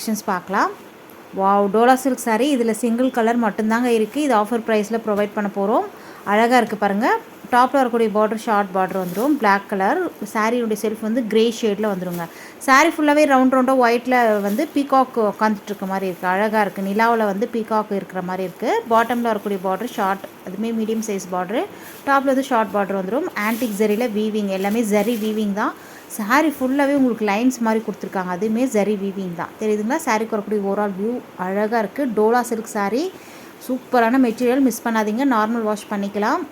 Collections பார்க்கலாம். Wow, Dola silk sari. இதில் single colour மட்டும்தாங்க இருக்குது. இது ஆஃபர் ப்ரைஸில் ப்ரொவைட் பண்ண போகிறோம். அழகாக இருக்குது பாருங்கள். டாப்பில் வரக்கூடிய பார்டர் ஷார்ட் பார்டர் வந்துடும். பிளாக் கலர் சாரியுடைய செல்ஃப் வந்து கிரே ஷேடில் வந்துடுங்க. சாரீ ஃபுல்லாகவே ரவுண்டாக ஒயிட்டில் வந்து பீகாக் உட்காந்துட்டு இருக்க மாதிரி இருக்குது. அழகாக இருக்குது. நிலாவில் வந்து பீகாக் இருக்கிற மாதிரி இருக்குது. பாட்டமில் வரக்கூடிய பார்டர் ஷார்ட், அதுவுமே மீடியம் சைஸ் பார்டரு. டாப்பில் வந்து ஷார்ட் பார்டர் வந்துடும். ஆன்டிக் ஜரியில் வீவிங், எல்லாமே ஜரி வீவிங் தான். சாரீ ஃபுல்லாகவே உங்களுக்கு லைன்ஸ் மாதிரி கொடுத்துருக்காங்க. அதுவுமே ஜரி வீவிங் தான். தெரியுதுங்களா? சாரீக்கு வரக்கூடிய ஓவரால் வியூ அழகாக இருக்குது. டோலா சில்க் சாரீ, சூப்பரான மெட்டீரியல், மிஸ் பண்ணாதீங்க. நார்மல் வாஷ் பண்ணிக்கலாம்.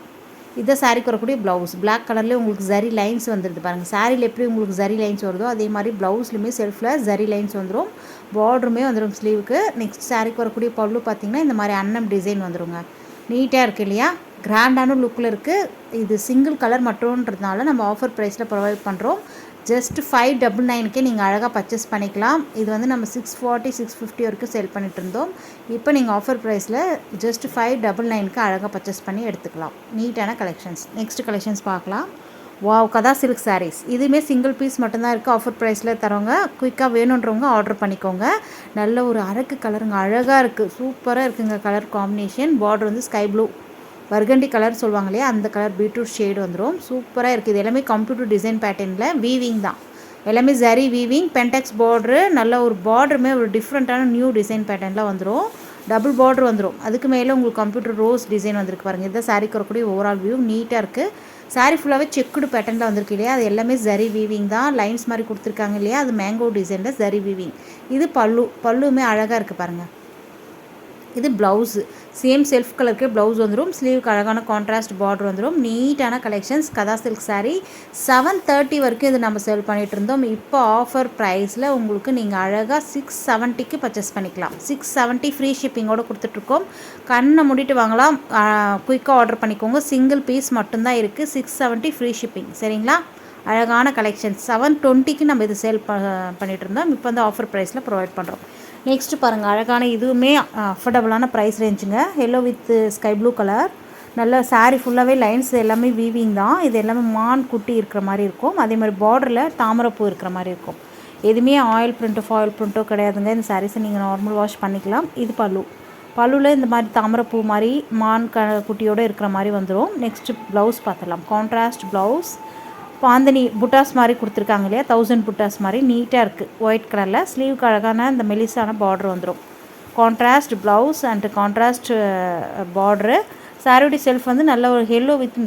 இதை சாரீக்கு வரக்கூடிய ப்ளவுஸ் பிளாக் கலர்லேயே உங்களுக்கு ஜரி லைன்ஸ் வந்துடுது பாருங்கள். சாரியில் எப்படி உங்களுக்கு ஜரி லைன்ஸ் வருதோ அதே மாதிரி ப்ளவுஸ்லையுமே செல்ஃபில் ஜரி லைன்ஸ் வந்துடும். பார்டருமே வந்துடும் ஸ்லீவுக்கு. நெக்ஸ்ட் சாரீக்கு வரக்கூடிய பல்லு பார்த்திங்கன்னா இந்த மாதிரி அன்னம் டிசைன் வந்துடுங்க. நீட்டாக இருக்குது இல்லையா? கிராண்டான லுக்கில் இருக்குது. இது சிங்கிள் கலர் மட்டும்ன்றதுனால நம்ம ஆஃபர் ப்ரைஸில் ப்ரொவைட் பண்ணுறோம். ஜஸ்ட் 599க்கே நீங்கள் அழகாக பர்ச்சேஸ் பண்ணிக்கலாம். இது வந்து நம்ம 640 650 வரைக்கும் சேல் பண்ணிட்டு இருந்தோம். இப்போ நீங்கள் ஆஃபர் ப்ரைஸில் ஜஸ்ட் 599க்கு அழகாக பர்ச்சேஸ் பண்ணி எடுத்துக்கலாம். நீட்டான கலெக்ஷன்ஸ். நெக்ஸ்ட் கலெக்ஷன்ஸ் பார்க்கலாம். வாவ், கதா சில்க் சாரீஸ். இதுவுமே சிங்கிள் பீஸ் மட்டும்தான் இருக்குது. ஆஃபர் ப்ரைஸில் தரோங்க. குயிக்காக வேணுன்றவங்க ஆர்டர் பண்ணிக்கோங்க. நல்ல ஒரு அரக்கு கலருங்க, அழகாக இருக்குது. சூப்பராக இருக்குங்க கலர் காம்பினேஷன். பார்டர் வந்து ஸ்கை ப்ளூ வர்கண்டி கலர் சொல்லுவாங்க இல்லையா, அந்த கலர் பீட்ரூட் ஷேடு வந்துடும். சூப்பராக இருக்குது. இது எல்லாமே கம்ப்யூட்டர் டிசைன் பேட்டர்னில் வீவிங் தான். எல்லாமே ஜரி வீவிங், பென்டெக்ஸ் பார்ட்ரு. நல்ல ஒரு பார்டருமே ஒரு டிஃப்ரெண்ட்டான நியூ டிசைன் பேட்டர்னில் வந்துடும். டபுள் பார்டர் வந்துடும். அதுக்கு மேலே உங்களுக்கு கம்ப்யூட்டர் ரோஸ் டிசைன் வந்திருக்கு பாருங்கள். இதுதான் சாரீக்கு வரக்கூடிய ஓவரால் வியூ. நீட்டாக இருக்குது. சாரீ ஃபுல்லாகவே செக்குடு பேட்டர்னில் வந்திருக்கு இல்லையா, அது எல்லாமே ஜரி வீவிங் தான். லைன்ஸ் மாதிரி கொடுத்துருக்காங்க இல்லையா, அது மேங்கோ டிசைனில் ஜரி வீவிங். இது பல்லுமே அழகாக இருக்குது பாருங்கள். இது ப்ளவுஸு, சேம் செல்ஃப் கலருக்கு ப்ளவுஸ் வந்துடும். ஸ்லீவுக்கு அழகான கான்ட்ராஸ்ட் பார்டர் வந்துடும். நீட்டான கலெக்ஷன்ஸ். கதா சில்க் சாரீ 730 வரைக்கும் இது நம்ம சேல் பண்ணிகிட்டு இருந்தோம். இப்போ ஆஃபர் ப்ரைஸில் உங்களுக்கு நீங்கள் அழகாக 670க்கு பர்ச்சேஸ் பண்ணிக்கலாம். 670 ஃப்ரீ ஷிப்பிங்கோடு கொடுத்துட்ருக்கோம். கண்ணை மூடிட்டு வாங்கலாம். குயிக்காக ஆர்டர் பண்ணிக்கோங்க. சிங்கிள் பீஸ் மட்டும்தான் இருக்குது. 670 ஃப்ரீ ஷிப்பிங். சரிங்களா? அழகான கலெக்ஷன்ஸ். 720க்கு நம்ம இது சேல் பண்ணிகிட்டு இருந்தோம். இப்போ வந்து ஆஃபர் ப்ரைஸில் ப்ரொவைட் பண்ணுறோம். நெக்ஸ்ட்டு பாருங்கள், அழகான இதுவுமே அஃபோர்டபுளான ப்ரைஸ் ரேஞ்சுங்க. Yellow with sky blue colour. நல்ல சாரீ ஃபுல்லாகவே லைன்ஸ் எல்லாமே வீவிங் தான். இது எல்லாமே மான் குட்டி இருக்கிற மாதிரி இருக்கும். அதே மாதிரி பார்டரில் தாமரைப்பூ இருக்கிற மாதிரி இருக்கும். எதுவுமே ஆயில் பிரிண்ட்டோ ஃபாயில் பிரிண்ட்டோ கிடையாதுங்க. இந்த சாரீஸை நீங்கள் நார்மல் வாஷ் பண்ணிக்கலாம். இது பல்லுவில் இந்த மாதிரி தாமரைப்பூ மாதிரி மான் குட்டியோடு இருக்கிற மாதிரி வந்துடும். நெக்ஸ்ட்டு ப்ளவுஸ் பார்த்துடலாம். Contrast blouse. பாந்தனி புட்டாஸ் மாதிரி கொடுத்துருக்காங்க இல்லையா, 1000 புட்டாஸ் மாதிரி நீட்டாக இருக்குது. ஒயிட் கலரில் ஸ்லீவுக்கு அழகான இந்த மெலிசான பார்டர் வந்துடும். Contrast blouse and contrast border. சாரியுடைய செல்ஃப் வந்து நல்ல ஒரு yellow with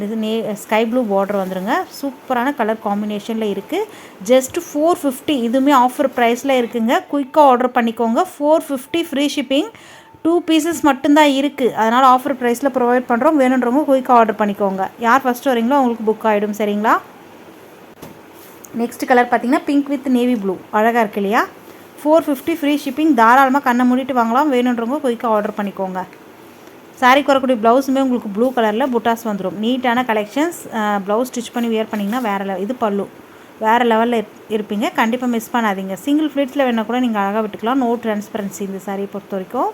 sky blue border வந்துடுங்க. சூப்பரான கலர் காம்பினேஷனில் இருக்குது. ஜஸ்ட் 450. இதுவுமே ஆஃபர் ப்ரைஸில் இருக்குங்க. குயிக்காக ஆர்டர் பண்ணிக்கோங்க. 450 ஃப்ரீ ஷிப்பிங். 2 பீசஸ் மட்டும்தான் இருக்குது. அதனால் ஆஃபர் ப்ரைஸில் ப்ரொவைட் பண்ணுறோம். வேணுன்றவங்க குயிக்காக ஆர்டர் பண்ணிக்கோங்க. யார் ஃபஸ்ட்டு வரீங்களோ அவங்களுக்கு புக் ஆகிடும். சரிங்களா? நெக்ஸ்ட் கலர் பார்த்திங்கன்னா பிங்க் வித் நேவி ப்ளூ. அழகாக இருக்கு இல்லையா? 450 ஃப்ரீ ஷிப்பிங். தாராளமாக கண்ணை மூடிட்டு வாங்கலாம். வேணுன்றவங்க குயிக்காக ஆர்டர் பண்ணிக்கோங்க. சாரீக்கு வரக்கூடிய ப்ளவுஸுமே உங்களுக்கு ப்ளூ கலரில் புட்டாஸ் வந்துடும். நீட்டான கலெக்ஷன்ஸ். ப்ளவுஸ் ஸ்டிச் பண்ணி வியர் பண்ணிங்கன்னா வேறு இது பல்லு வேறு லெவலில் இருப்பீங்க. கண்டிப்பாக மிஸ் பண்ணாதீங்க. சிங்கிள் ஃப்ளீட்ஸில் வேணால் கூட நீங்கள் அழகாக விட்டுக்கலாம். நோ ட்ரான்ஸ்பரன்சி இந்த சாரீ பொறுத்த வரைக்கும்.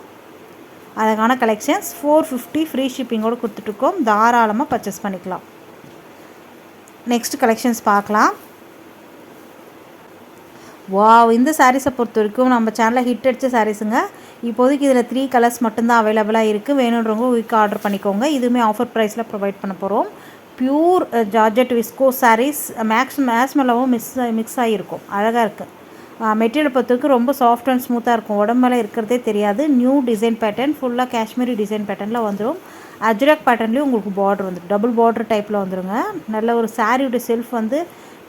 அழகான கலெக்ஷன்ஸ். 450 ஃப்ரீ ஷிப்பிங்கோடு கொடுத்துட்ருக்கோம். தாராளமாக பர்ச்சேஸ் பண்ணிக்கலாம். நெக்ஸ்ட் கலெக்ஷன்ஸ் பார்க்கலாம். வாவ், இந்த சாரீஸை பொறுத்த வரைக்கும் நம்ம சேனலில் ஹிட் அடித்த சாரீஸுங்க. இப்போதைக்கு இதில் 3 கலர்ஸ் மட்டும்தான் அவைலபிளாக இருக்குது. வேணுன்றவங்க குயிக்காக ஆர்டர் பண்ணிக்கோங்க. இதுவுமே ஆஃபர் ப்ரைஸில் ப்ரொவைட் பண்ண போகிறோம். Pure georgette viscose saris. மேக்ஸ்மெல்லாவும் மிக்ஸ் ஆகியிருக்கும். அழகாக இருக்குது. மெட்டீரியல் பொறுத்த வரைக்கும் ரொம்ப சாஃப்ட் அண்ட் ஸ்மூத்தாக இருக்கும். உடம்புல இருக்கிறதே தெரியாது. New design pattern. ஃபுல்லாக காஷ்மீரி டிசைன் பேட்டர்னில் வந்துடும். அஜ்ரக் பேட்டர்ன்லேயும் உங்களுக்கு பார்டர் வந்துடும். டபுள் பார்டர் டைப்பில் வந்துடுங்க. நல்ல ஒரு சாரியோட செல்ஃப் வந்து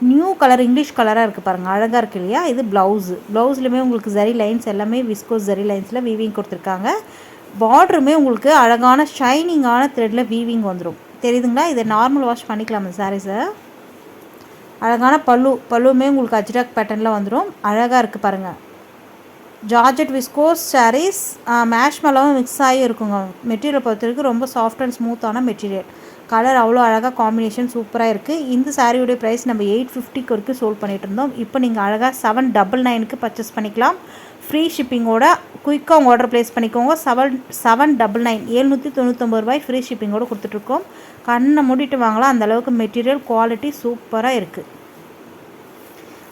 நியூ கலர் இங்கிலீஷ் கலராக இருக்குது பாருங்கள். அழகாக இருக்குது இல்லையா? இது ப்ளவுஸ்லையுமே உங்களுக்கு ஜரி லைன்ஸ் எல்லாமே விஸ்கோஸ் ஜரி லைன்ஸில் வீவிங் கொடுத்துருக்காங்க. பார்டருமே உங்களுக்கு அழகான ஷைனிங்கான த்ரெட்டில் வீவிங் வந்துடும். தெரியுதுங்களா? இதை நார்மல் வாஷ் பண்ணிக்கலாம் இந்த சாரீஸை. அழகான பல்லுமே உங்களுக்கு அஜ்ரக் பேட்டர்னில் வந்துடும். அழகாக இருக்குது பாருங்கள். Georgette viscose saris. மேஷ்மெல்லாவும் மிக்ஸ் ஆகி இருக்குங்க. மெட்டீரியல் பொறுத்த வரைக்கும் ரொம்ப சாஃப்ட் அண்ட் ஸ்மூத்தான மெட்டீரியல். கலர் அவ்வளோ அழகாக காம்பினேஷன் சூப்பராக இருக்குது. இந்த சாரியுடைய ப்ரைஸ் நம்ம 850 வரைக்கும் சோல்ட் பண்ணிகிட்டு இருந்தோம். இப்போ நீங்கள் அழகாக 799க்கு பர்ச்சேஸ் பண்ணிக்கலாம். ஃப்ரீ ஷிப்பிங்கோட குயிக்காக ஆர்டர் ப்ளேஸ் பண்ணிக்கோங்க. 799 799 ரூபாய் ஃப்ரீ ஷிப்பிங்கோடு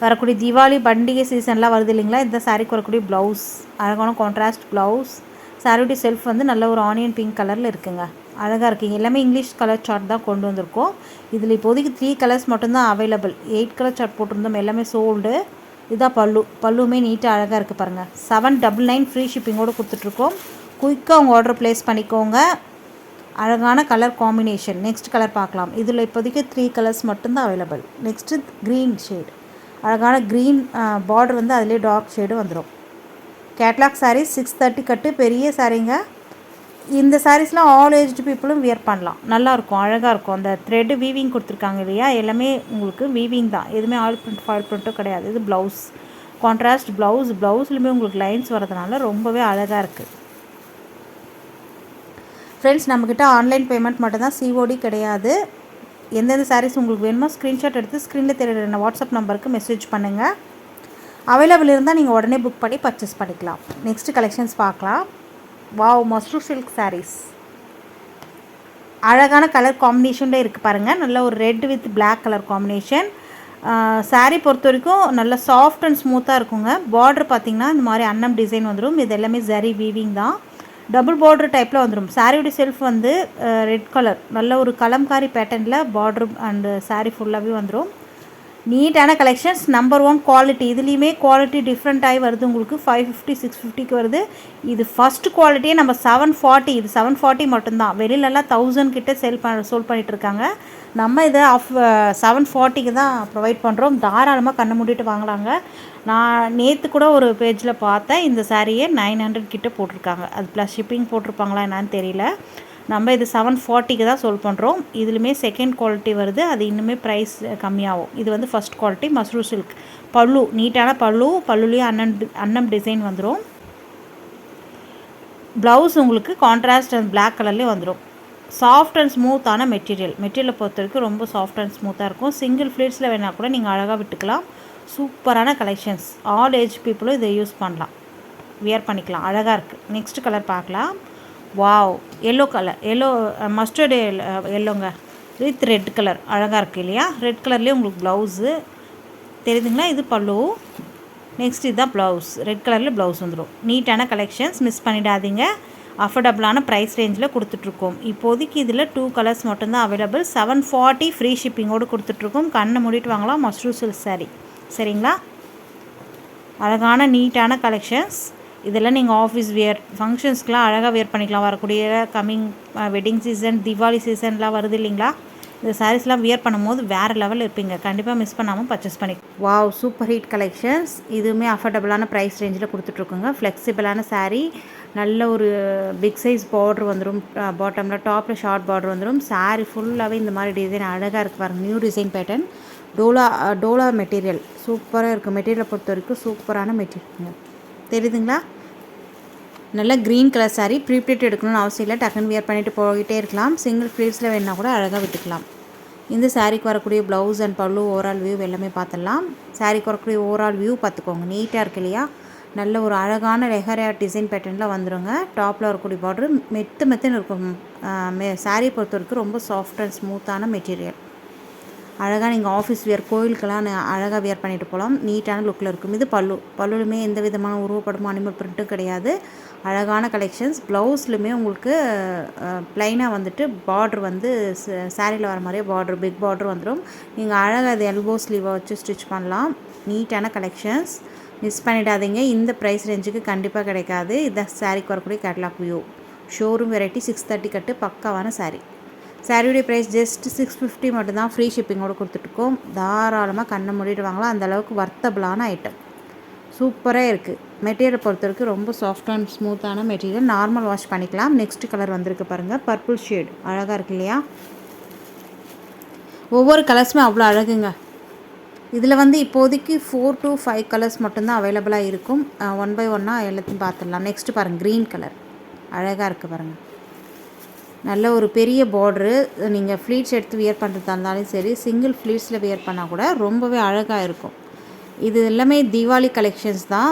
வரக்கூடிய தீபாவளி பண்டிகை சீசன்லாம் வருது இல்லைங்களா, இந்த சாரீக்கு வரக்கூடிய ப்ளவுஸ் அழகான கான்ட்ராஸ்ட் ப்ளவுஸ். சாரியுடைய செல்ஃப் வந்து நல்ல ஒரு ஆனியன் பிங்க் கலரில் இருக்குங்க, அழகாக இருக்குங்க. எல்லாமே இங்கிலீஷ் கலர் சார்ட் தான் கொண்டு வந்திருக்கோம். இதில் இப்போதைக்கு 3 கலர்ஸ் மட்டும்தான் அவைலபிள். 8 கலர் சார்ட் போட்டிருந்தோம், எல்லாமே சோல்டு. இதுதான் பல்லுமே நீட்டாக அழகாக இருக்குது பாருங்கள். 799 ஃப்ரீ ஷிப்பிங்கோடு கொடுத்துட்ருக்கோம். குயிக்காக உங்கள் ஆர்டர் ப்ளேஸ் பண்ணிக்கோங்க. அழகான கலர் காம்பினேஷன். நெக்ஸ்ட் கலர் பார்க்கலாம். இதில் இப்போதைக்கு 3 கலர்ஸ் மட்டும்தான் அவைலபிள். நெக்ஸ்ட்டு க்ரீன் ஷேட், அழகான க்ரீன் பார்டர் வந்து அதிலே டார்க் ஷேடு வந்துடும். கேட்லாக் சாரீஸ் 630 கட்டு, பெரிய சாரீங்க. இந்த சாரீஸ்லாம் ஆல் ஏஜ் பீப்புளும் வியர் பண்ணலாம், நல்லாயிருக்கும், அழகாக இருக்கும். அந்த த்ரெட்டு வீவிங் கொடுத்துருக்காங்க இல்லையா, எல்லாமே உங்களுக்கு வீவிங் தான், எதுவுமே ஆயில் பிரிண்ட் ஃபாயில் பிரிண்ட்டும் கிடையாது. இது ப்ளவுஸ், கான்ட்ராஸ்ட் ப்ளவுஸ்லையுமே உங்களுக்கு லைன்ஸ் வரதுனால ரொம்பவே அழகாக இருக்குது. ஃப்ரெண்ட்ஸ், நம்மக்கிட்ட ஆன்லைன் பேமெண்ட் மட்டும்தான், சிஓடி கிடையாது. எந்தெந்த சாரீஸ் உங்களுக்கு வேணுமோ ஸ்க்ரீன்ஷாட் எடுத்து ஸ்க்ரீனில் தெரியுற வாட்ஸ்அப் நம்பருக்கு மெசேஜ் பண்ணுங்கள். அவைலபிள் இருந்தால் நீங்கள் உடனே புக் பண்ணி பர்ச்சேஸ் பண்ணிக்கலாம். நெக்ஸ்ட்டு கலெக்ஷன்ஸ் பார்க்கலாம். வாவ், மஸ்ரூ சில்க் சாரீஸ், அழகான கலர் காம்பினேஷனில் இருக்குது பாருங்கள். நல்ல ஒரு red with black colour combination. Sari பொறுத்த வரைக்கும் நல்ல சாஃப்ட் அண்ட் ஸ்மூத்தாக இருக்குங்க. பார்டர் பார்த்திங்கன்னா இந்த மாதிரி அன்னம் டிசைன் வந்துடும். இது எல்லாமே ஜரி வீவிங் தான், டபுள் பார்டர் டைப்பில் வந்துடும். சாரியோடைய செல்ஃப் வந்து ரெட் கலர், நல்ல ஒரு கலம்காரி பேட்டர்னில் பார்டர் அண்டு சாரீ ஃபுல்லாகவே வந்துடும். நீட்டான கலெக்ஷன்ஸ், நம்பர் 1 குவாலிட்டி. இதுலேயுமே குவாலிட்டி டிஃப்ரெண்ட் ஆகி வருது உங்களுக்கு. 550 650க்கு வருது. இது ஃபஸ்ட் குவாலிட்டியே நம்ம 740, இது 740 மட்டும்தான். வெளியிலலாம் 1000 கிட்ட சோல் பண்ணிகிட்டு இருக்காங்க. நம்ம இதை 740க்கு தான் ப்ரொவைட் பண்ணுறோம். தாராளமாக கண்ணை மூடிட்டு வாங்கலாங்க. நான் நேற்று கூட ஒரு பேஜில் பார்த்தேன், இந்த சாரியை 900 கிட்ட போட்டிருக்காங்க. அது ப்ளஸ் ஷிப்பிங் போட்டிருப்பாங்களா என்னான்னு தெரியல. நம்ம இது 740க்கு தான் சோல் பண்ணுறோம். இதுலையுமே செகண்ட் குவாலிட்டி வருது, அது இன்னுமே ப்ரைஸ் கம்மியாகும். இது வந்து ஃபஸ்ட் குவாலிட்டி மஸ்ரூ சில்க். பல்லு நீட்டான பல்லுலேயும் அன்னம் டிசைன் வந்துடும். ப்ளவுஸ் உங்களுக்கு கான்ட்ராஸ்ட் அண்ட் பிளாக் கலர்லேயே வந்துடும். சாஃப்ட் அண்ட் ஸ்மூத்தான மெட்டீரியலை பொறுத்த வரைக்கும் ரொம்ப சாஃப்ட் அண்ட் ஸ்மூத்தாக இருக்கும். சிங்கிள் ஃப்ளீட்ஸில் வேணால் கூட நீங்கள் அழகாக விட்டுக்கலாம். சூப்பரான கலெக்ஷன்ஸ், ஆல் ஏஜ் பீப்புளும் இதை யூஸ் பண்ணலாம், வியர் பண்ணிக்கலாம், அழகாக இருக்குது. நெக்ஸ்ட் கலர் பார்க்கலாம். வாவ், எல்லோ கலர், மஸ்டர்டு எல்லோங்க வித் ரெட் கலர், அழகாக இருக்குது இல்லையா. ரெட் கலர்லேயே உங்களுக்கு ப்ளவுஸு தெரியுதுங்களா, இது பல்லு. நெக்ஸ்ட் இதுதான் ப்ளவுஸ், ரெட் கலரில் ப்ளவுஸ் வந்துடும். நீட்டான கலெக்ஷன்ஸ், மிஸ் பண்ணிடாதீங்க. அஃபோர்டபுளான ப்ரைஸ் ரேஞ்சில் கொடுத்துட்ருக்கோம். இப்போதைக்கு இதில் 2 கலர்ஸ் மட்டும்தான் அவைலபிள். 740 ஃப்ரீ ஷிப்பிங்கோடு கொடுத்துட்ருக்கோம். கண்ணை மூடிட்டு வாங்கலாம். மஸ்ரூ சில்க் சாரீ, சரிங்களா. அழகான நீட்டான கலெக்ஷன்ஸ். இதெல்லாம் நீங்கள் ஆஃபீஸ் வியர் ஃபங்க்ஷன்ஸ்க்கெலாம் அழகாக வியர் பண்ணிக்கலாம். வரக்கூடிய கம்மிங் வெட்டிங் சீசன், தீபாவளி சீசன்லாம் வருது இல்லைங்களா, இந்த சாரீஸ்லாம் வியர் பண்ணும்போது வேறு லெவலில் இருப்பீங்க. கண்டிப்பாக மிஸ் பண்ணாமல் பர்ச்சேஸ் பண்ணி. Wow, super hit collections. இதுவுமே அஃபோர்டபுளான ப்ரைஸ் ரேஞ்சில் கொடுத்துட்ருக்குங்க. ஃப்ளெக்சிபிளான சாரீ, நல்ல ஒரு பிக் சைஸ் பார்டர் வந்துடும். பாட்டமில் டாப்பில் ஷார்ட் பார்டர் வந்துடும். சாரீ ஃபுல்லாகவே இந்த மாதிரி டிசைன் அழகாக இருக்குது பாருங்கள். New design pattern. Dola material சூப்பராக இருக்குது. மெட்டீரியலை பொறுத்த வரைக்கும் சூப்பரான மெட்டீரியல் தெரியுதுங்களா. நல்லா க்ரீன் கலர் சாரீ. ப்ரீப்ளேட் எடுக்கணும்னு அவசியம் இல்லை, டக்குன்னு வியர் பண்ணிவிட்டு போய்கிட்டே இருக்கலாம். சிங்கிள் ஃப்ளீட்ஸில் வேணால் கூட அழகாக விட்டுக்கலாம். இந்த சாரீக்கு வரக்கூடிய ப்ளவுஸ் அண்ட் பல்லு ஓவரால் வியூ எல்லாமே பார்த்துடலாம். சாரீக்கு வரக்கூடிய ஓவரால் வியூ பார்த்துக்கோங்க, நீட்டாக இருக்கு இல்லையா. நல்ல ஒரு அழகான லெஹரியா டிசைன் பேட்டர்னில் வந்துடுங்க. டாப்பில் வரக்கூடிய பார்டர் மெத்துன்னு இருக்கும். சாரீ பொறுத்த வரைக்கும் ரொம்ப சாஃப்ட் அண்ட் ஸ்மூத்தான மெட்டீரியல். அழகாக நீங்கள் ஆஃபீஸ் வியர், கோயிலுக்கெல்லாம் அழகாக வியர் பண்ணிட்டு போகலாம். நீட்டான லுக்கில் இருக்கும். இது பல்லுலுமே எந்த விதமான உருவப்படமும் அனிமல் பிரிண்ட்டும் கிடையாது. அழகான கலெக்ஷன்ஸ். ப்ளவுஸ்லுமே உங்களுக்கு ப்ளைனாக வந்துட்டு பார்டர் வந்து சாரியில் வர மாதிரியே பார்டர், பிக் பார்டர் வந்துடும். நீங்கள் அழகாக அது எல்போ ஸ்லீவை வச்சு ஸ்டிச் பண்ணலாம். நீட்டான கலெக்ஷன்ஸ், மிஸ் பண்ணிடாதீங்க. இந்த ப்ரைஸ் ரேஞ்சுக்கு கண்டிப்பாக கிடைக்காது. இதான் சாரீக்கு வரக்கூடிய கேட்லாக் வியூ. ஷோரூம் வெரைட்டி 630 கட்டு, பக்காவான சாரீ. சாரியுடைய ப்ரைஸ் ஜஸ்ட் 650 மட்டும்தான். ஃப்ரீ ஷிப்பிங்கோடு கொடுத்துட்ருக்கோம். தாராளமாக கண்ணை மூடிட்டு வாங்கலாம். அந்தளவுக்கு வர்த்தபிளான ஐட்டம், சூப்பராக இருக்குது. மெட்டீரியல் பொறுத்த வரைக்கும் ரொம்ப சாஃப்ட் அண்ட் ஸ்மூத்தான மெட்டீரியல். நார்மல் வாஷ் பண்ணிக்கலாம். நெக்ஸ்ட் கலர் வந்திருக்கு பாருங்கள், பர்பிள் ஷேட், அழகாக இருக்கு இல்லையா. ஒவ்வொரு கலர்ஸுமே அவ்வளோ அழகுங்க. இதில் வந்து இப்போதைக்கு 4 to 5 கலர்ஸ் மட்டும்தான் அவைலபிளாக இருக்கும். 1 by 1 எல்லாத்தையும் பார்த்துடலாம். நெக்ஸ்ட்டு பாருங்கள், க்ரீன் கலர், அழகாக இருக்குது பாருங்கள். நல்ல ஒரு பெரிய பார்ட்ரு. நீங்கள் ஃப்ளீட்ஸ் எடுத்து வியர் பண்ணுறதா இருந்தாலும் சரி, சிங்கிள் ஃப்ளீட்ஸில் வியர் பண்ணால் கூட ரொம்பவே அழகாக இருக்கும். இது எல்லாமே தீபாவளி கலெக்ஷன்ஸ் தான்.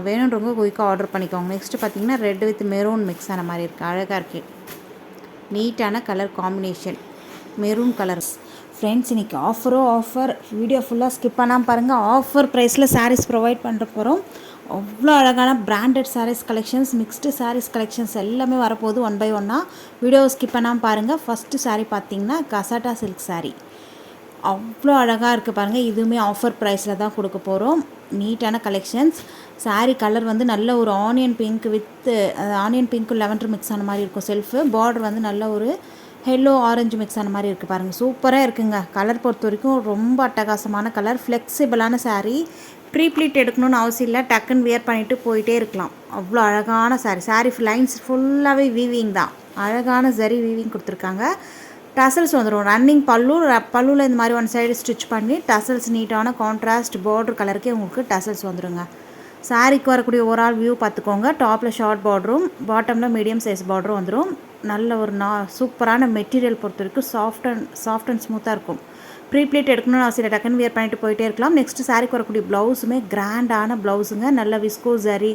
வேணுன்றவங்க குயிக்காக ஆர்டர் பண்ணிக்கோங்க. நெக்ஸ்ட்டு பார்த்தீங்கன்னா ரெட் வித் மெரூன் மிக்ஸ் ஆன மாதிரி இருக்குது, அழகாக இருக்குது. நீட்டான colour combination, maroon colours. Friends இன்றைக்கி ஆஃபர் வீடியோ ஃபுல்லாக ஸ்கிப் பண்ணாமல் பாருங்கள். ஆஃபர் ப்ரைஸில் சாரீஸ் ப்ரொவைட் பண்ணுற போகிறோம். அவ்வளோ அழகான branded saris collections, mixed saris collections எல்லாமே வரப்போகுது ஒன் பை ஒன்னாக. வீடியோவை ஸ்கிப் பண்ணாமல் பாருங்கள். ஃபஸ்ட்டு சாரீ பார்த்தீங்கன்னா கசாட்டா சில்க் சாரீ. அவ்வளோ அழகாக இருக்குது பாருங்கள். இதுவுமே ஆஃபர் ப்ரைஸில் தான் கொடுக்க போகிறோம். நீட்டான கலெக்ஷன்ஸ். சாரீ கலர் வந்து நல்ல ஒரு ஆனியன் பிங்க் வித் ஆனியன் பிங்க்கும் லெவன்டர் மிக்ஸ் ஆன மாதிரி இருக்கும். செல்ஃபு பார்டர் வந்து நல்ல ஒரு எல்லோ ஆரஞ்சு மிக்ஸ் ஆன மாதிரி இருக்குது பாருங்கள். சூப்பராக இருக்குங்க. கலர் பொறுத்த வரைக்கும் ரொம்ப அட்டகாசமான கலர். ஃப்ளெக்சிபிளான சாரீ. ப்ரீப்ளீட் எடுக்கணும்னு அவசியம் இல்லை. டக்குன்னு வியர் பண்ணிவிட்டு போயிட்டே இருக்கலாம். அவ்வளோ அழகான சாரீ லைன்ஸ் ஃபுல்லாகவே வீவிங் தான். அழகான ஜரி வீவிங் கொடுத்துருக்காங்க. டசல்ஸ் வந்துடும். ரன்னிங் பல்லுவில் இந்த மாதிரி ஒன் சைடு ஸ்டிச் பண்ணி டசல்ஸ் நீட்டான கான்ட்ராஸ்ட் பார்டர் கலருக்கே உங்களுக்கு டசல்ஸ் வந்துடுங்க. சாரீக்கு வரக்கூடிய ஓவரால் வியூ பார்த்துக்கோங்க. டாப்பில் ஷார்ட் பார்டரும் பாட்டமில் மீடியம் சைஸ் பார்டரும் வந்துடும். நல்ல ஒரு சூப்பரான மெட்டீரியல் பொறுத்த வரைக்கும் சாஃப்ட் அண்ட் ஸ்மூத்தாக இருக்கும். ப்ரீப்ளேட் எடுக்கணும்னு அவசியம் டக்குன்னு வியர் பண்ணிட்டு போயிட்டே இருக்கலாம். நெக்ஸ்ட்டு சாரீக்கு வரக்கூடிய ப்ளவுஸுமே கிராண்டான ப்ளவுஸுங்க. நல்ல விஸ்கோ ஜரி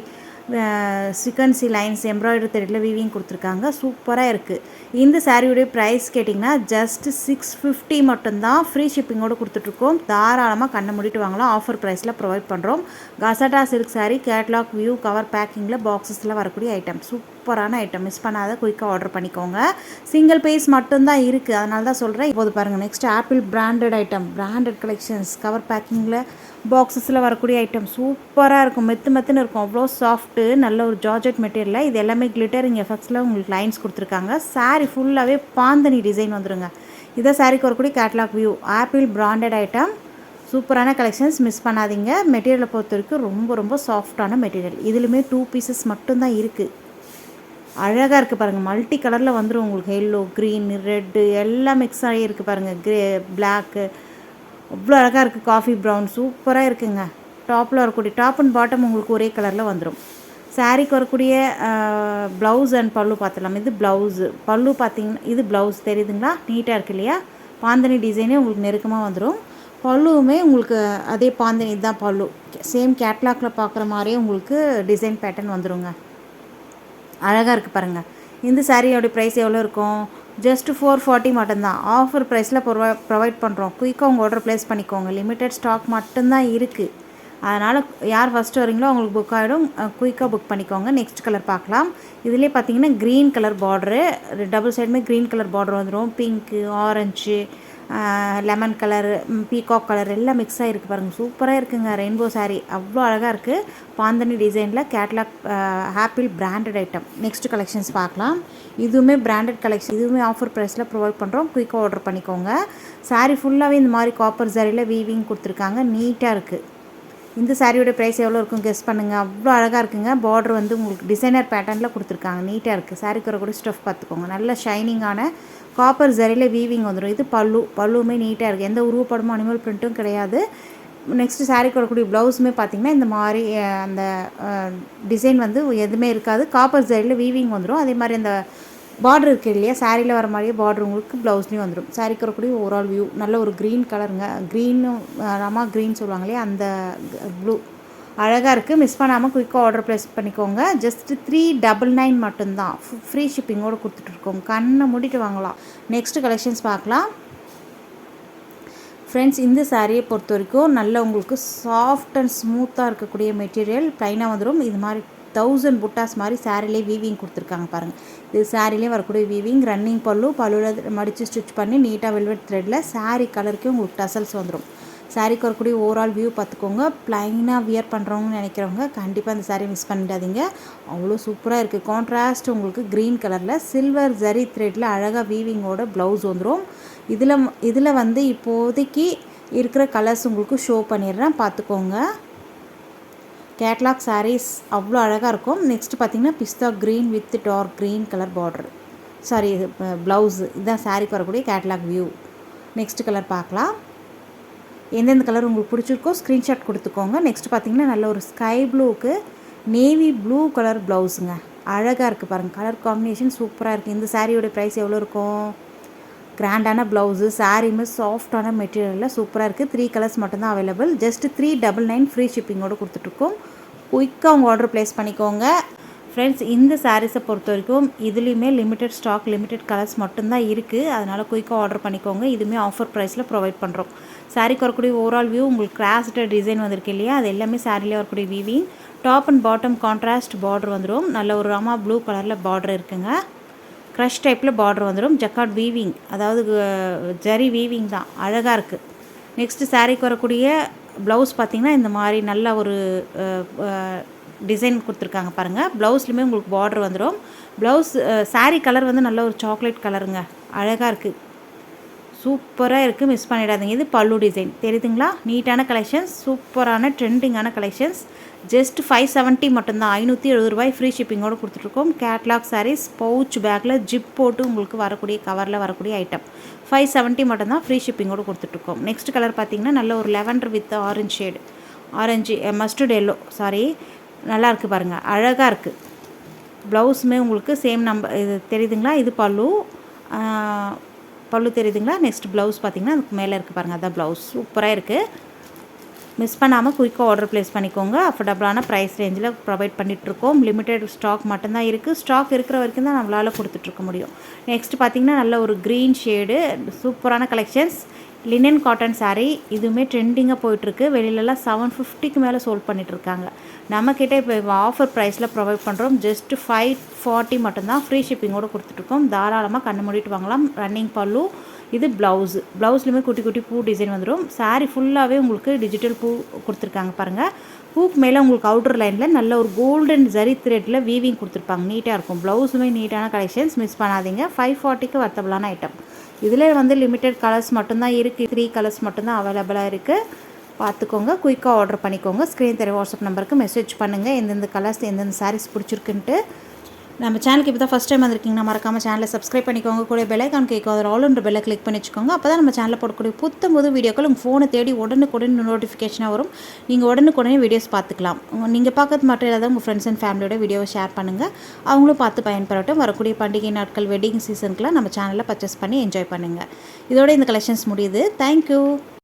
சிக்கன்சி லைன்ஸ் எம்ப்ராய்டரி த்ரெட்டில் வீவிங் கொடுத்துருக்காங்க. சூப்பராக இருக்குது. இந்த சாரியுடைய ப்ரைஸ் கேட்டிங்கன்னா ஜஸ்ட் 650 மட்டும்தான். ஃப்ரீ ஷிப்பிங்கோடு கொடுத்துட்ருக்கோம். தாராளமாக கண்ணை மூடிட்டு வாங்கலாம். ஆஃபர் ப்ரைஸில் ப்ரொவைட் பண்ணுறோம். கசாட்டா silk sari catalogue view cover பேக்கிங்கில் பாக்ஸஸில் வரக்கூடிய ஐட்டம். சூப்பரான ஐட்டம். மிஸ் பண்ணாத குயிக்காக ஆர்டர் பண்ணிக்கோங்க. சிங்கிள் பீஸ் மட்டும்தான் இருக்குது, அதனால தான் சொல்கிறேன். இப்போது பாருங்கள். Next Apple branded item, branded collections, cover பேக்கிங்கில் பாக்ஸஸில் வரக்கூடிய ஐட்டம். சூப்பராக இருக்கும். மெத்துன்னு இருக்கும். அவ்வளோ சாஃப்ட்டு. நல்ல ஒரு ஜார்ஜெட் மெட்டீரியலில் இது எல்லாமே கிளிட்டரிங் எஃபெக்ட்ஸில் உங்களுக்கு லைன்ஸ் கொடுத்துருக்காங்க. சாரீ ஃபுல்லாகவே பாந்தனி டிசைன் வந்துடுங்க. இதை சாரீக்கு வரக்கூடிய catalogue view. Apple branded item. சூப்பரான கலெக்ஷன்ஸ். மிஸ் பண்ணாதீங்க. மெட்டீரியலை பொறுத்த வரைக்கும் ரொம்ப சாஃப்டான மெட்டீரியல். இதுலையுமே 2 பீசஸ் மட்டும்தான் இருக்குது. அழகாக இருக்குது பாருங்கள். மல்டி கலரில் வந்துடும் உங்களுக்கு. எல்லோ, க்ரீன், ரெட்டு எல்லாம் மிக்ஸ் ஆகி இருக்குது பாருங்கள். பிளாக்கு அவ்வளோ அழகாக இருக்குது. காஃபி ப்ரௌன் சூப்பராக இருக்குங்க. டாப்பில் வரக்கூடிய டாப் அண்ட் பாட்டம் உங்களுக்கு ஒரே கலரில் வந்துடும். சாரீக்கு வரக்கூடிய ப்ளவுஸ் அண்ட் பல்லு பார்த்துலாம். இது ப்ளவுஸு. பல்லு பார்த்திங்கன்னா இது ப்ளவுஸ் தெரியுதுங்களா? நீட்டாக இருக்குது இல்லையா? பாந்தனி டிசைனே உங்களுக்கு நெருக்கமாக வந்துடும். பல்லுவுமே உங்களுக்கு அதே பாந்தனி தான் பல்லு. சேம் கேட்லாகில் பார்க்குற மாதிரியே உங்களுக்கு டிசைன் பேட்டர்ன் வந்துடுங்க. அழகாக இருக்குது பாருங்கள். இந்த சாரியோட ப்ரைஸ் எவ்வளோ இருக்கும்? ஜஸ்ட் 440 மட்டும்தான். ஆஃபர் ப்ரைஸில் ப்ரொவைட் பண்ணுறோம். குயிக்காக உங்கள் ஆர்டர் ப்ளேஸ் பண்ணிக்கோங்க. லிமிட்டட் ஸ்டாக் மட்டும்தான் இருக்குது. அதனால் யார் ஃபஸ்ட்டு வரீங்களோ அவங்களுக்கு புக் ஆகிடும். குயிக்காக புக் பண்ணிக்கோங்க. நெக்ஸ்ட் கலர் பார்க்கலாம். இதிலே பார்த்தீங்கன்னா க்ரீன் கலர் பார்டரு. டபுள் சைடுமே க்ரீன் கலர் பார்டர் வந்துடும். Pink, orange, lemon colour, peacock colour எல்லாம் மிக்ஸ் ஆகிருக்கு பாருங்கள். சூப்பராக இருக்குங்க. ரெயின்போ சாரீ அவ்வளோ அழகாக இருக்குது. பாந்தனி டிசைனில் catalogue apple branded item. Next collections பார்க்கலாம். இதுவுமே பிராண்டட் கலெக்ஷன். இதுவுமே ஆஃபர் ப்ரைஸில் ப்ரொவைட் பண்ணுறோம். குயிக்காக ஆர்டர் பண்ணிக்கோங்க. சாரீ ஃபுல்லாகவே இந்த மாதிரி காப்பர் சாரியில் வீவிங் கொடுத்துருக்காங்க. நீட்டாக இருக்குது. இந்த சாரியோட ப்ரைஸ் எவ்வளோ இருக்கும் கெஸ் பண்ணுங்கள். அவ்வளோ அழகாக இருக்குங்க. பார்டர் வந்து உங்களுக்கு டிசைனர் பேட்டர்னில் கொடுத்துருக்காங்க. நீட்டாக இருக்குது. சாரிக்கு வரக்கூடிய ஸ்டஃப் பார்த்துக்கோங்க. நல்ல ஷைனிங்கான காப்பர் ஜரியில் வீவிங் வந்துடும். இது பல்லுவுமே நீட்டாக இருக்குது. எந்த உருவப்படமும் அனிமல் பிரிண்ட்டும் கிடையாது. நெக்ஸ்ட்டு சாரிக்கு வரக்கூடிய ப்ளவுஸுமே பார்த்திங்கன்னா இந்த மாதிரி அந்த டிசைன் வந்து எதுவுமே இருக்காது. காப்பர் ஜரியில் வீவிங் வந்துடும். அதே மாதிரி அந்த பார்டர் இருக்குது இல்லையா? சாரியில் வர மாதிரியே பார்டர் உங்களுக்கு ப்ளவுஸ்லேயும் வந்துடும். சாரிக்கு வரக்கூடிய ஓவரால் வியூ. நல்ல ஒரு க்ரீன் கலருங்க. க்ரீனும் ராமா க்ரீன் சொல்லுவாங்க இல்லையா? அந்த ப்ளூ அழகாக இருக்குது. மிஸ் பண்ணாமல் குயிக்காக ஆர்டர் ப்ளேஸ் பண்ணிக்கோங்க. ஜஸ்ட் 399 மட்டும்தான். ஃப்ரீ ஷிப்பிங்கோடு கொடுத்துட்ருக்கோம். கண்ணை மூடிட்டு வாங்கலாம். நெக்ஸ்ட் கலெக்ஷன்ஸ் பார்க்கலாம். ஃப்ரெண்ட்ஸ் இந்த சாரியை பொறுத்த வரைக்கும் நல்ல உங்களுக்கு சாஃப்ட் அண்ட் ஸ்மூத்தாக இருக்கக்கூடிய மெட்டீரியல். ப்ளைனாக வந்துடும். இது மாதிரி 1000 புட்டாஸ் மாதிரி சாரிலே வீவிங் கொடுத்துருக்காங்க பாருங்கள். இது சாரிலே வரக்கூடிய வீவிங். ரன்னிங் பல்லுவில் மடித்து ஸ்டிச் பண்ணி நீட்டாக வெல்வெட் த்ரெட்டில் சாரீ கலருக்கே உங்களுக்கு டசல்ஸ் வந்துடும். சாரிக்கு வரக்கூடிய ஓவரால் வியூ பார்த்துக்கோங்க. ப்ளைனாக வியர் பண்ணுறவங்கன்னு நினைக்கிறவங்க கண்டிப்பாக அந்த சாரீ மிஸ் பண்ணிடாதீங்க. அவ்வளோ சூப்பராக இருக்குது. கான்ட்ராஸ்ட் உங்களுக்கு க்ரீன் கலரில் சில்வர் ஜரி த்ரெட்டில் அழகாக வீவிங்கோட ப்ளவுஸ் வந்துடும். இதில் வந்து இப்போதைக்கு இருக்கிற கலர்ஸ் உங்களுக்கு ஷோ பண்ணிடுறேன், பார்த்துக்கோங்க. கேட்லாக் சாரீஸ் அவ்வளோ அழகாக இருக்கும். நெக்ஸ்ட்டு பார்த்திங்கன்னா pista green with dark green colour border. Sari blouse. இதுதான் சாரிக்கு வரக்கூடிய கேட்லாக் வியூ. நெக்ஸ்ட் கலர் பார்க்கலாம். எந்தெந்த கலர் உங்களுக்கு பிடிச்சிருக்கோ ஸ்க்ரீன்ஷாட் கொடுத்துக்கோங்க. நெக்ஸ்ட் பார்த்திங்கன்னா நல்ல ஒரு ஸ்கை ப்ளூவுக்கு நேவி ப்ளூ கலர் ப்ளவுஸுங்க. அழகாக இருக்குது பாருங்கள். கலர் காம்பினேஷன் சூப்பராக இருக்குது. இந்த சாரியோட ப்ரைஸ் எவ்வளோ இருக்கும்? கிராண்டான ப்ளவுஸு. சாரீமே சாஃப்டான மெட்டீரியலில் சூப்பராக இருக்குது. 3 கலர்ஸ் மட்டும்தான் அவைலபிள். ஜஸ்ட் 399 ஃப்ரீ ஷிப்பிங்கோடு கொடுத்துட்ருக்கோம். குயிக்காக உங்கள் ஆர்டர் ப்ளேஸ் பண்ணிக்கோங்க. ஃப்ரெண்ட்ஸ், இந்த சாரீஸை பொறுத்த வரைக்கும் இதுலேயுமே லிமிடெட் ஸ்டாக், லிமிடெட் கலர்ஸ் மட்டும்தான் இருக்குது. அதனால் குயிக்காக ஆர்டர் பண்ணிக்கோங்க. இதுவுமே ஆஃபர் ப்ரைஸில் ப்ரொவைட் பண்ணுறோம். சாரீக்கு வரக்கூடிய ஓவரால் வியூ உங்களுக்கு கிராஸ்டு டிசைன் வந்திருக்கு இல்லையா, அது எல்லாமே சாரிலே வரக்கூடிய weaving. Top and bottom contrast border வந்துடும். நல்ல ஒரு ராமா ப்ளூ கலரில் பார்டர் இருக்குங்க. க்ரஷ் டைப்பில் பார்டர் வந்துடும். ஜக்கார்ட் வீவிங், அதாவது ஜரி வீவிங் தான், அழகாக இருக்குது. நெக்ஸ்ட்டு சாரீக்கு வரக்கூடிய ப்ளவுஸ் பார்த்திங்கன்னா இந்த மாதிரி நல்ல ஒரு டிசைன் கொடுத்துருக்காங்க பாருங்கள். ப்ளவுஸ்லையுமே உங்களுக்கு பார்டர் வந்துடும். ப்ளவுஸ் சாரீ கலர் வந்து நல்ல ஒரு சாக்லேட் கலருங்க, அழகாக இருக்குது, சூப்பராக இருக்குது, மிஸ் பண்ணிடாதீங்க. இது பல்லு டிசைன் தெரியுதுங்களா? நீட்டான கலெக்ஷன்ஸ், சூப்பரான ட்ரெண்டிங்கான கலெக்ஷன்ஸ். ஜஸ்ட் 570 மட்டும்தான், 570 ரூபாய் ஃப்ரீ ஷிப்பிங்கோடு கொடுத்துட்ருக்கோம். கேட்லாக் சாரீஸ், பவுச் பேக்கில் ஜிப் போட்டு உங்களுக்கு வரக்கூடிய கவரில் வரக்கூடிய ஐட்டம் 570 மட்டும்தான் ஃப்ரீ ஷிப்பிங்கோடு கொடுத்துட்ருக்கோம். நெக்ஸ்ட் கலர் பார்த்திங்கன்னா நல்ல ஒரு lavender with orange shade, orange mustard yellow, sorry, நல்லா இருக்குது பாருங்கள், அழகாக இருக்குது. ப்ளவுஸுமே உங்களுக்கு சேம் நம்பர், இது தெரியுதுங்களா? இது பல்லு, பல்லு தெரியுதுங்களா? நெக்ஸ்ட் ப்ளவுஸ் பார்த்திங்கன்னா அதுக்கு மேலே இருக்குது பாருங்கள், அதான் ப்ளவுஸ். சூப்பராக இருக்குது. மிஸ் பண்ணாமல் குயிக்காக ஆர்டர் ப்ளேஸ் பண்ணிக்கோங்க. அஃபோர்டபுளான ப்ரைஸ் ரேஞ்சில் ப்ரொவைட் பண்ணிகிட்ருக்கோம். லிமிடெட் ஸ்டாக் மட்டும்தான் இருக்குது. ஸ்டாக் இருக்கிற வரைக்கும் தான் நம்மளால் கொடுத்துட்ருக்க முடியும். நெக்ஸ்ட் பார்த்திங்கன்னா நல்ல ஒரு க்ரீன் ஷேடு, சூப்பரான கலெக்ஷன்ஸ். லினன் காட்டன் சாரீ, இதுவுமே ட்ரெண்டிங்காக போயிட்டுருக்கு. வெளியிலலாம் 750க்கு மேலே சோல்ட் பண்ணிகிட்ருக்காங்க. நம்மக்கிட்ட இப்போ ஆஃபர் ப்ரைஸில் ப்ரொவைட் பண்ணுறோம். ஜஸ்ட்டு 540 மட்டும்தான் ஃப்ரீ ஷிப்பிங்கோடு கொடுத்துட்ருக்கோம். தாராளமாக கண்ணு மூடிட்டு வாங்கலாம். ரன்னிங் பல்லு, இது ப்ளவுஸு. ப்ளவுஸ்லையுமே குட்டி குட்டி பூ டிசைன் வந்துடும். சாரீ ஃபுல்லாகவே உங்களுக்கு டிஜிட்டல் பூ கொடுத்துருக்காங்க பாருங்கள். பூக்கு மேலே உங்களுக்கு அவுட்டர் லைனில் நல்ல ஒரு கோல்டன் ஜரி த்ரெட்டில் வீவிங் கொடுத்துருப்பாங்க, நீட்டாக இருக்கும். ப்ளவுஸுமே நீட்டான கலெக்ஷன்ஸ், மிஸ் பண்ணாதீங்க. 540க்கு வர்த்தபுளான ஐட்டம். இதில் வந்து லிமிட்டெட் கலர்ஸ் மட்டும்தான் இருக்குது. 3 கலர்ஸ் மட்டும்தான் அவைலபிளாக இருக்குது. பார்த்துக்கோங்க, குயிக்காக ஆர்டர் பண்ணிக்கோங்க. ஸ்க்ரீன் தெரிய வாட்ஸ்அப் நம்பருக்கு மெசேஜ் பண்ணுங்கள் எந்தெந்த கலர்ஸ், எந்தெந்த சாரீஸ் பிடிச்சிருக்குன்ட்டு. நம்ம சேனலுக்கு இப்போ தான் ஃபஸ்ட் டைம் வந்திருக்கீங்கன்னா மறக்காமல் சேனலை சப்ஸ்கிரைப் பண்ணிக்கோங்க. கூட பெல் ஐக்கான் கேட்கும், அதில் ஆல்ன்ற பெல்லை கிளிக் பண்ணி வச்சுக்கோங்க. அப்போ தான் நம்ம சேனலில் போடக்கூடிய புது வீடியோக்கள் உங்கள் ஃபோனை தேடி உடனுக்குடன் நோட்டிஃபிகேஷனாக வரும். நீங்கள் உடனுக்குடனே வீடியோஸ் பார்த்துக்கலாம். நீங்கள் பார்க்கறது மட்டும் இல்லாத உங்கள் ஃப்ரெண்ட்ஸ் அண்ட் ஃபேமிலியோட வீடியோவை ஷேர் பண்ணுங்கள். அவங்களும் பார்த்து பயன்பெறட்டும். வரக்கூடிய பண்டிகை நாட்கள், வெட்டிங் சீசனுக்குலாம் நம்ம சேனலில் பர்ச்சேஸ் பண்ணி என்ஜாய் பண்ணுங்கள். இதோட இந்த கலெக்ஷன்ஸ் முடியுது. தேங்க்யூ.